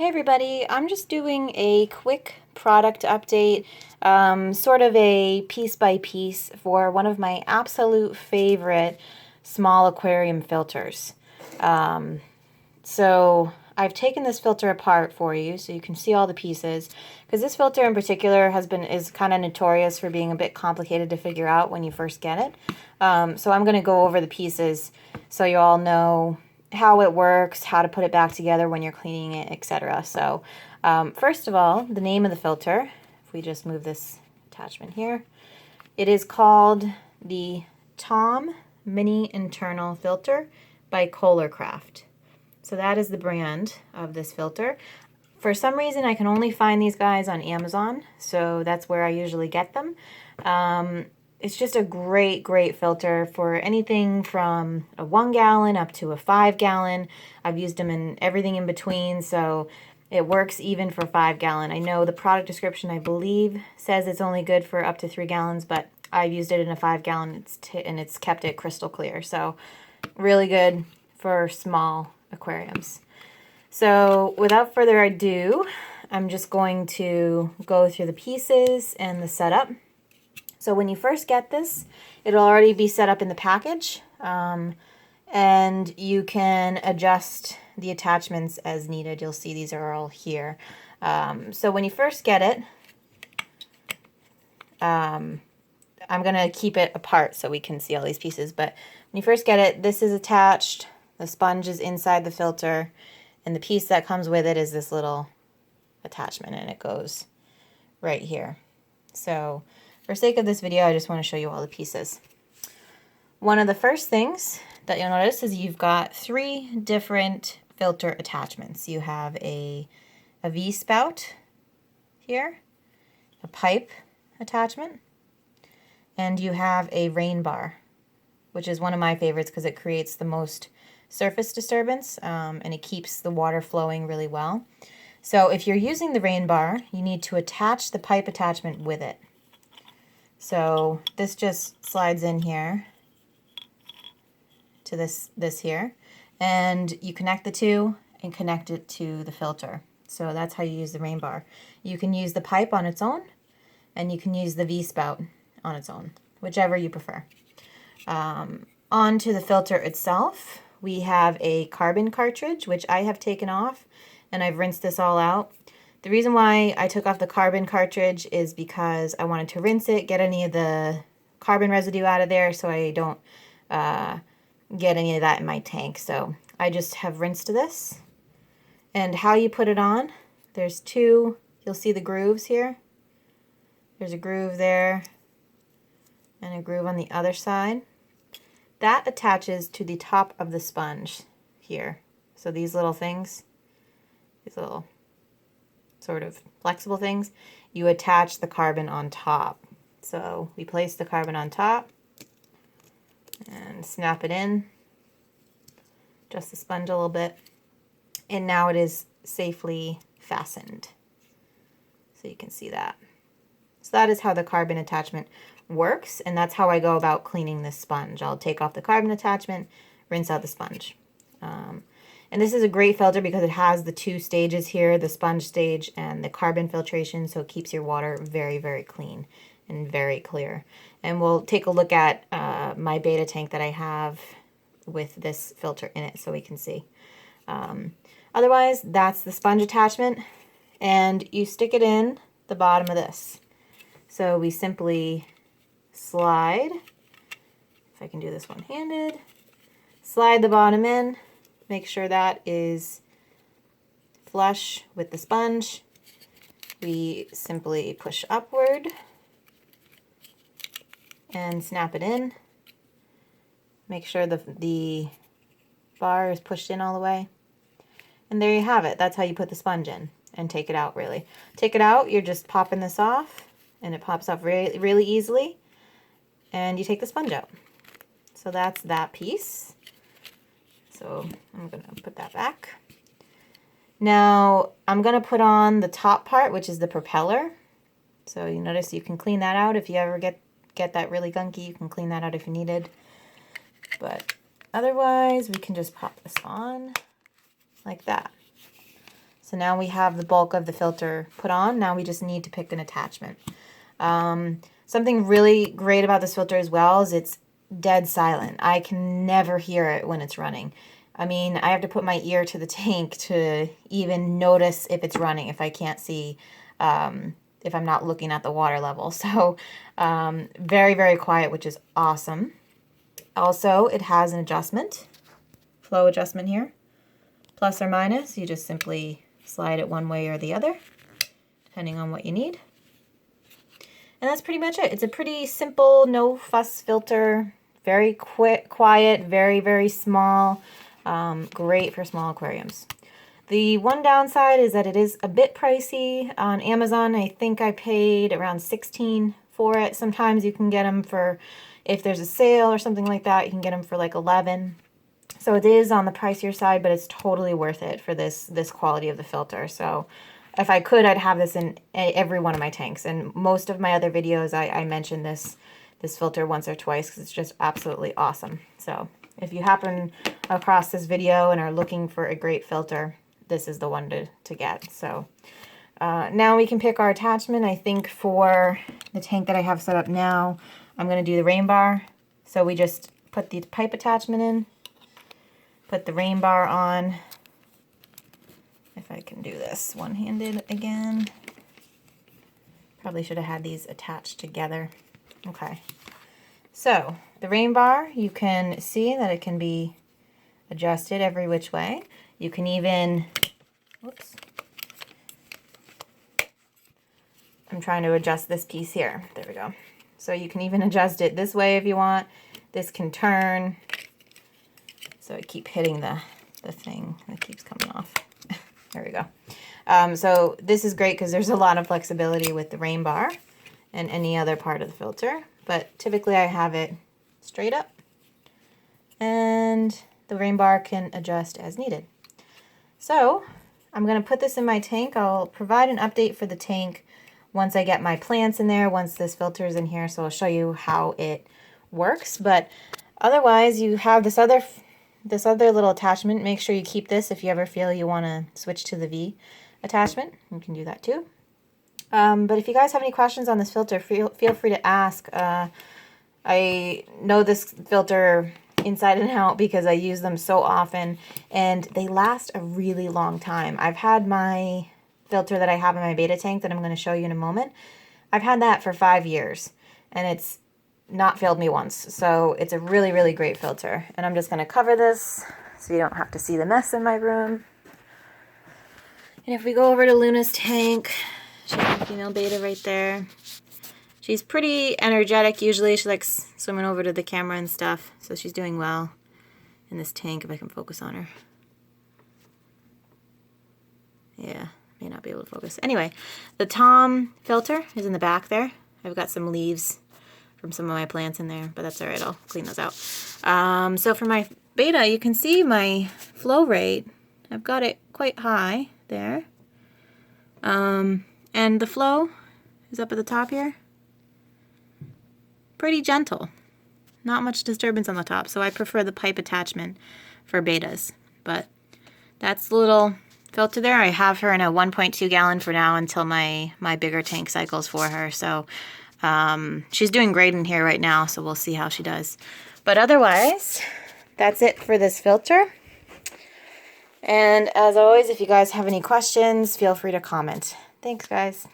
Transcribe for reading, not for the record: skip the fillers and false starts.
Hey everybody, I'm just doing a quick product update, sort of a piece by piece for one of my absolute favorite small aquarium filters. So I've taken this filter apart for you so you can see all the pieces, because this filter in particular is kind of notorious for being a bit complicated to figure out when you first get it. So I'm going to go over the pieces so you all know how it works, how to put it back together when you're cleaning it, etc. So first of all, the name of the filter, if we just move this attachment here, it is called the Tom Mini Internal Filter by Kohlercraft. So that is the brand of this filter. For some reason, I can only find these guys on Amazon, so that's where I usually get them. It's just a great filter for anything from a 1 gallon up to a 5 gallon. I've used them in everything in between, so it works even for 5 gallon. I know the product description, I believe, says it's only good for up to 3 gallons, but I've used it in a 5 gallon and it's kept it crystal clear. So really good for small aquariums. So without further ado, I'm just going to go through the pieces and the setup. So when you first get this, it'll already be set up in the package, and you can adjust the attachments as needed. You'll see these are all here. So when you first get it, I'm going to keep it apart so we can see all these pieces, but when you first get it, this is attached, the sponge is inside the filter, and the piece that comes with it is this little attachment, and it goes right here. So for sake of this video, I just want to show you all the pieces. One of the first things that you'll notice is you've got 3 different filter attachments. You have a V-spout here, a pipe attachment, and you have a rain bar, which is one of my favorites because it creates the most surface disturbance, and it keeps the water flowing really well. So if you're using the rain bar, you need to attach the pipe attachment with it. So this just slides in here to this here, and you connect the two and connect it to the filter. So that's how you use the rain bar. You can use the pipe on its own, and you can use the V-spout on its own, whichever you prefer. Onto the filter itself, we have a carbon cartridge, which I have taken off, and I've rinsed this all out. The reason why I took off the carbon cartridge is because I wanted to rinse it, get any of the carbon residue out of there so I don't get any of that in my tank. So I just have rinsed this. And how you put it on, there's 2, you'll see the grooves here. There's a groove there and a groove on the other side. That attaches to the top of the sponge here. So these little things, these little sort of flexible things, you attach the carbon on top. So we place the carbon on top and snap it in, adjust the sponge a little bit, and now it is safely fastened. So you can see that. So that is how the carbon attachment works, and that's how I go about cleaning this sponge. I'll take off the carbon attachment, rinse out the sponge. And this is a great filter because it has the 2 stages here, the sponge stage and the carbon filtration, so it keeps your water very clean and very clear. And we'll take a look at my beta tank that I have with this filter in it so we can see. Otherwise, that's the sponge attachment, and you stick it in the bottom of this. So we simply slide, if I can do this one-handed, slide the bottom in, make sure that is flush with the sponge. We simply push upward and snap it in. Make sure the bar is pushed in all the way. And there you have it. That's how you put the sponge in and take it out, really. Take it out, you're just popping this off, and it pops off really easily. And you take the sponge out. So that's that piece. So I'm going to put that back. Now I'm going to put on the top part, which is the propeller. So you notice you can clean that out. If you ever get that really gunky, you can clean that out if you needed. But otherwise, we can just pop this on like that. So now we have the bulk of the filter put on. Now we just need to pick an attachment. Something really great about this filter as well is it's dead silent. I can never hear it when it's running. I mean, I have to put my ear to the tank to even notice if it's running, if I can't see, if I'm not looking at the water level. So very, very quiet, which is awesome. Also, it has an adjustment, flow adjustment here, plus or minus. You just simply slide it one way or the other, depending on what you need. And that's pretty much it. It's a pretty simple, no fuss filter, very quiet, very, very small, great for small aquariums. The one downside is that it is a bit pricey. On Amazon, I think I paid around $16 for it. Sometimes you can get them for, if there's a sale or something like that, you can get them for like $11. So it is on the pricier side, but it's totally worth it for this quality of the filter. So if I could, I'd have this in every one of my tanks. And most of my other videos, I mentioned this filter once or twice because it's just absolutely awesome. So if you happen across this video and are looking for a great filter, this is the one to get. So now we can pick our attachment. I think for the tank that I have set up now, I'm going to do the rain bar. So we just put the pipe attachment in, put the rain bar on. If I can do this one-handed again. Probably should have had these attached together. Okay. So the rain bar, you can see that it can be adjusted every which way. You can even, whoops. I'm trying to adjust this piece here. There we go. So you can even adjust it this way if you want. This can turn. So I keep hitting the thing and it keeps coming off. There we go. So this is great because there's a lot of flexibility with the rain bar and any other part of the filter. But typically I have it straight up. And the rain bar can adjust as needed. So I'm going to put this in my tank. I'll provide an update for the tank once I get my plants in there, once this filter is in here. So I'll show you how it works. But otherwise, you have this other little attachment. Make sure you keep this if you ever feel you want to switch to the V attachment. You can do that too. But if you guys have any questions on this filter, feel free to ask. I know this filter inside and out because I use them so often and they last a really long time. I've had my filter that I have in my beta tank that I'm going to show you in a moment. I've had that for 5 years and it's not failed me once. So it's a really, really great filter. And I'm just going to cover this so you don't have to see the mess in my room. And if we go over to Luna's tank, she's the female beta right there. She's pretty energetic usually. She likes swimming over to the camera and stuff. So she's doing well in this tank if I can focus on her. Yeah, may not be able to focus. Anyway, the Tom filter is in the back there. I've got some leaves from some of my plants in there, but that's all right. I'll clean those out. So for my beta, you can see my flow rate. I've got it quite high there. And the flow is up at the top here. Pretty gentle. Not much disturbance on the top, so I prefer the pipe attachment for betas. But that's the little filter there. I have her in a 1.2 gallon for now until my bigger tank cycles for her. So she's doing great in here right now, so we'll see how she does. But otherwise, that's it for this filter. And as always, if you guys have any questions, feel free to comment. Thanks, guys.